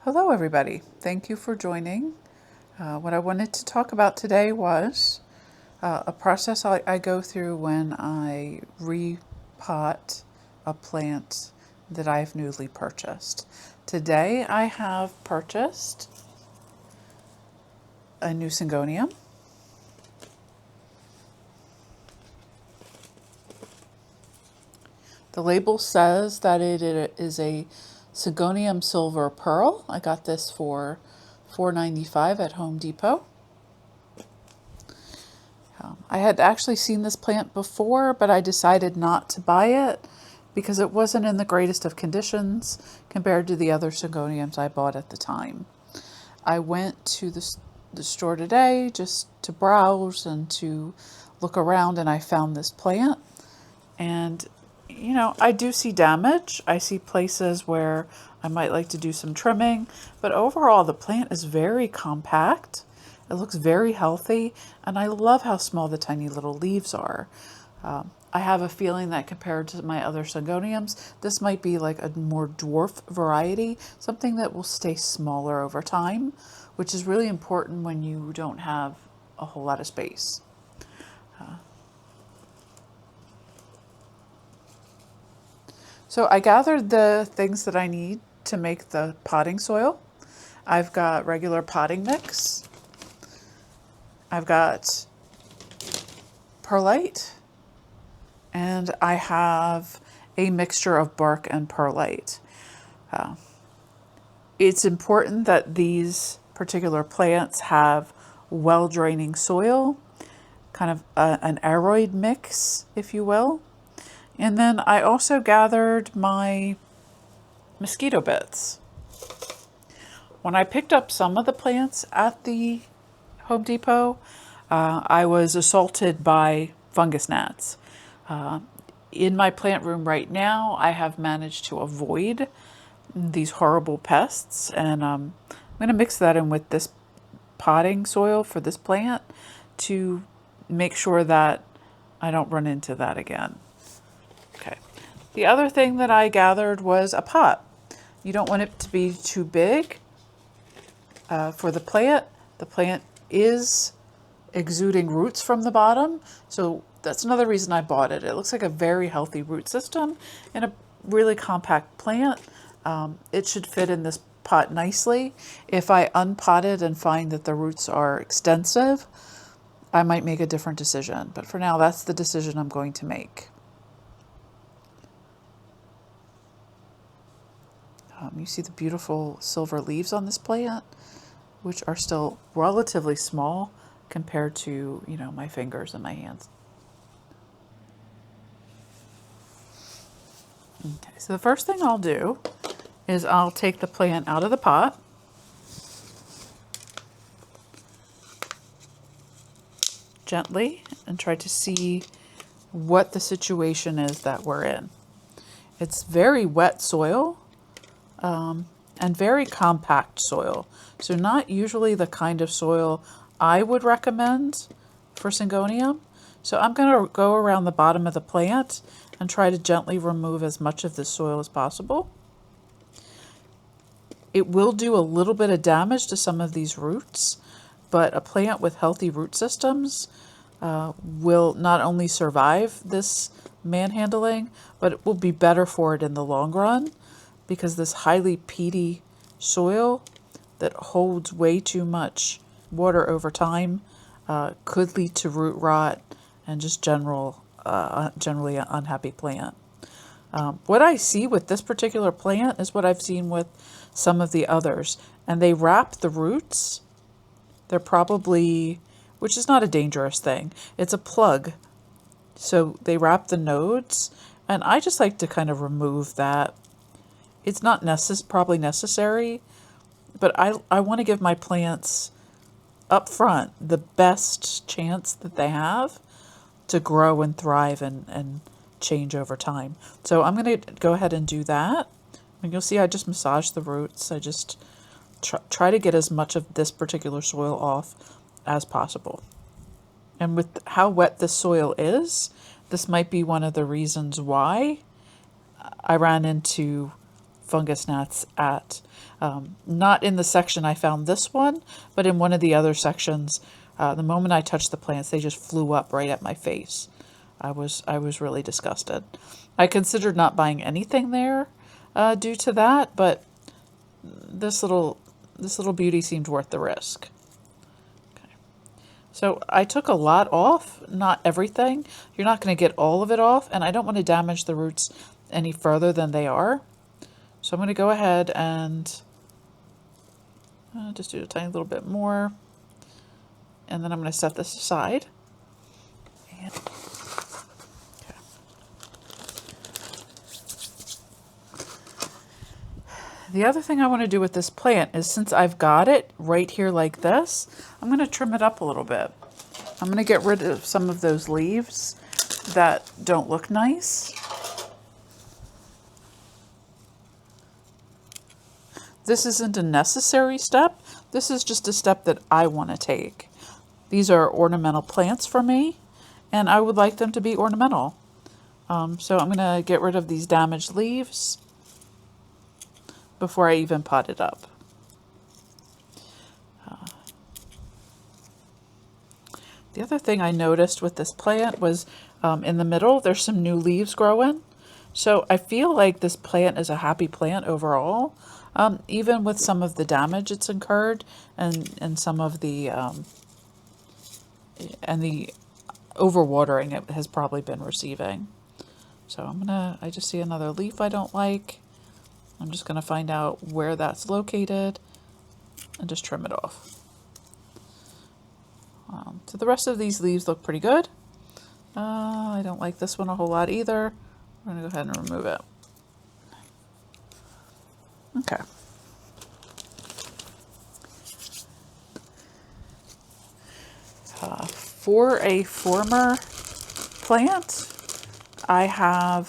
Hello everybody, thank you for joining. What I wanted to talk about today was a process I go through when I repot a plant that I've newly purchased. Today I have purchased a new Syngonium. The label says that it is a Syngonium Silver Pearl. I got this for $4.95 at Home Depot. I had actually seen this plant before, but I decided not to buy it because it wasn't in the greatest of conditions compared to the other Syngoniums I bought at the time. I went to the store today just to browse and to look around, and I found this plant. And you know, I do see damage. I see places where I might like to do some trimming, but overall the plant is very compact. It looks very healthy, and I love how small the tiny little leaves are. I have a feeling that compared to my other Syngoniums, this might be like a more dwarf variety, something that will stay smaller over time, which is really important when you don't have a whole lot of space. So I gathered the things that I need to make the potting soil. I've got regular potting mix. I've got perlite. And I have a mixture of bark and perlite. It's important that these particular plants have well-draining soil, kind of an aroid mix, if you will. And then I also gathered my mosquito bits. When I picked up some of the plants at the Home Depot, I was assaulted by fungus gnats. In my plant room right now, I have managed to avoid these horrible pests, and I'm going to mix that in with this potting soil for this plant to make sure that I don't run into that again. Okay. The other thing that I gathered was a pot. You don't want it to be too big for the plant. The plant is exuding roots from the bottom, so that's another reason I bought it. It looks like a very healthy root system and a really compact plant. It should fit in this pot nicely. If I unpot it and find that the roots are extensive, I might make a different decision. But for now, that's the decision I'm going to make. You see the beautiful silver leaves on this plant, which are still relatively small compared to, you know, my fingers and my hands. Okay, so the first thing I'll do is I'll take the plant out of the pot. Gently, and try to see what the situation is that we're in. It's very wet soil. And very compact soil. So not usually the kind of soil I would recommend for Syngonium. So I'm going to go around the bottom of the plant and try to gently remove as much of the soil as possible. It will do a little bit of damage to some of these roots, but a plant with healthy root systems will not only survive this manhandling, but it will be better for it in the long run, because this highly peaty soil that holds way too much water over time could lead to root rot and just generally an unhappy plant. What I see with this particular plant is what I've seen with some of the others, and they wrap the roots. They're probably, which is not a dangerous thing, it's a plug. So they wrap the nodes, and I just like to kind of remove that. It's not probably necessary, but I want to give my plants up front the best chance that they have to grow and thrive and change over time. So I'm going to go ahead and do that. And you'll see I just massage the roots. I just try to get as much of this particular soil off as possible. And with how wet this soil is, this might be one of the reasons why I ran into fungus gnats at, not in the section I found this one, but in one of the other sections. The moment I touched the plants, they just flew up right at my face. I was really disgusted. I considered not buying anything there due to that, but this little beauty seemed worth the risk. Okay. So I took a lot off, not everything. You're not going to get all of it off, and I don't want to damage the roots any further than they are. So I'm going to go ahead and just do a tiny little bit more. And then I'm going to set this aside. And, okay. The other thing I want to do with this plant is, since I've got it right here like this, I'm going to trim it up a little bit. I'm going to get rid of some of those leaves that don't look nice. This isn't a necessary step. This is just a step that I want to take. These are ornamental plants for me, and I would like them to be ornamental. So I'm going to get rid of these damaged leaves before I even pot it up. The other thing I noticed with this plant was in the middle, there's some new leaves growing. So I feel like this plant is a happy plant overall, even with some of the damage it's incurred and some of the overwatering it has probably been receiving. So I just see another leaf I don't like. I'm just gonna find out where that's located and just trim it off. So the rest of these leaves look pretty good. I don't like this one a whole lot either. I'm gonna go ahead and remove it. Okay. For a former plant, I have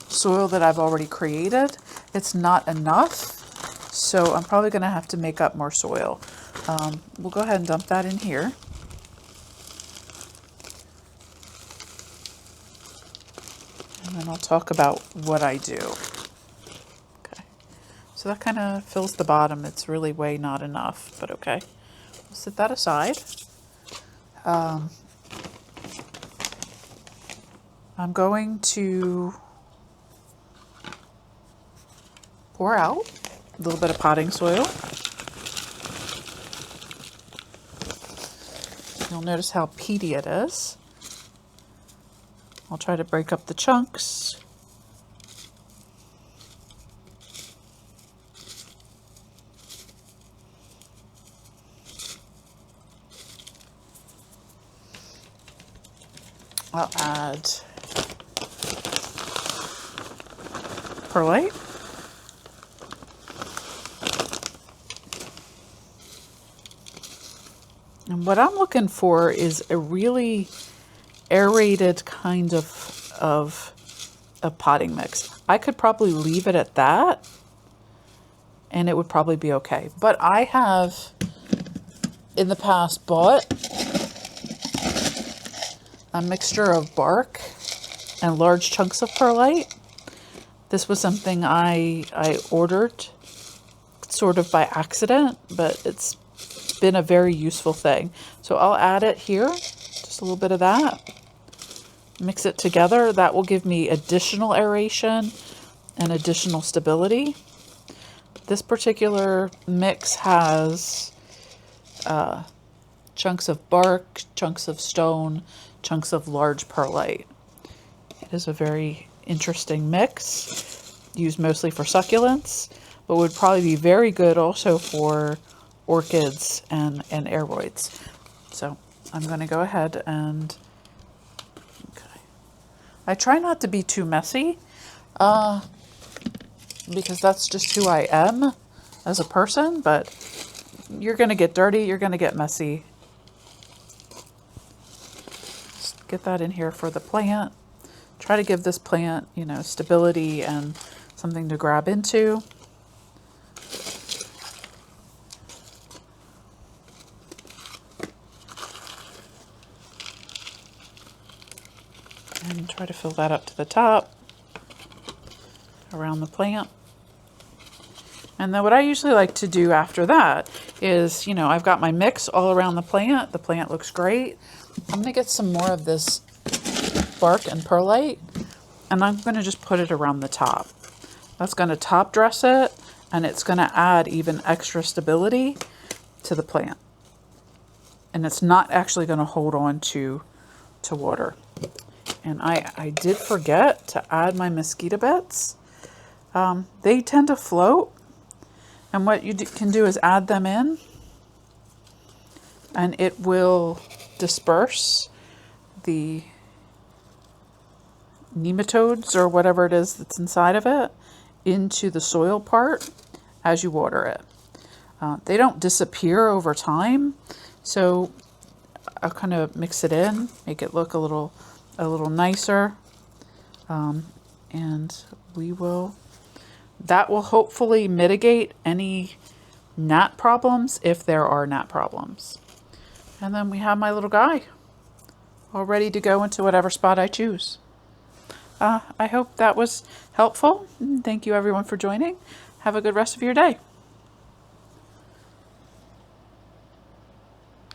soil that I've already created. It's not enough, so I'm probably going to have to make up more soil. We'll go ahead and dump that in here. And then I'll talk about what I do. Okay, so that kind of fills the bottom. It's really way not enough, but okay. We'll set that aside. I'm going to pour out a little bit of potting soil. You'll notice how peaty it is. I'll try to break up the chunks. I'll add perlite. And what I'm looking for is a really aerated kind of a potting mix. I could probably leave it at that and it would probably be okay. But I have in the past bought a mixture of bark and large chunks of perlite. This was something I ordered sort of by accident, but it's been a very useful thing. So I'll add it here, just a little bit of that. Mix it together. That will give me additional aeration and additional stability. This particular mix has chunks of bark, chunks of stone, chunks of large perlite. It is a very interesting mix, used mostly for succulents, but would probably be very good also for orchids and aeroids. So I'm going to go ahead and, okay. I try not to be too messy because that's just who I am as a person, but you're going to get dirty, you're going to get messy. Just get that in here for the plant. Try to give this plant, you know, stability and something to grab into. And try to fill that up to the top around the plant. And then what I usually like to do after that is, I've got my mix all around the plant. The plant looks great. I'm going to get some more of this bark and perlite, and I'm going to just put it around the top. That's going to top dress it, and it's going to add even extra stability to the plant. And it's not actually going to hold on to water. And I did forget to add my mosquito bits. They tend to float. And what you can do is add them in, and it will disperse the nematodes or whatever it is that's inside of it into the soil part as you water it. They don't disappear over time, so I'll kind of mix it in, make it look a little nicer, and that will hopefully mitigate any gnat problems if there are gnat problems. And then we have my little guy all ready to go into whatever spot I choose. I hope that was helpful. Thank you everyone for joining. Have a good rest of your day.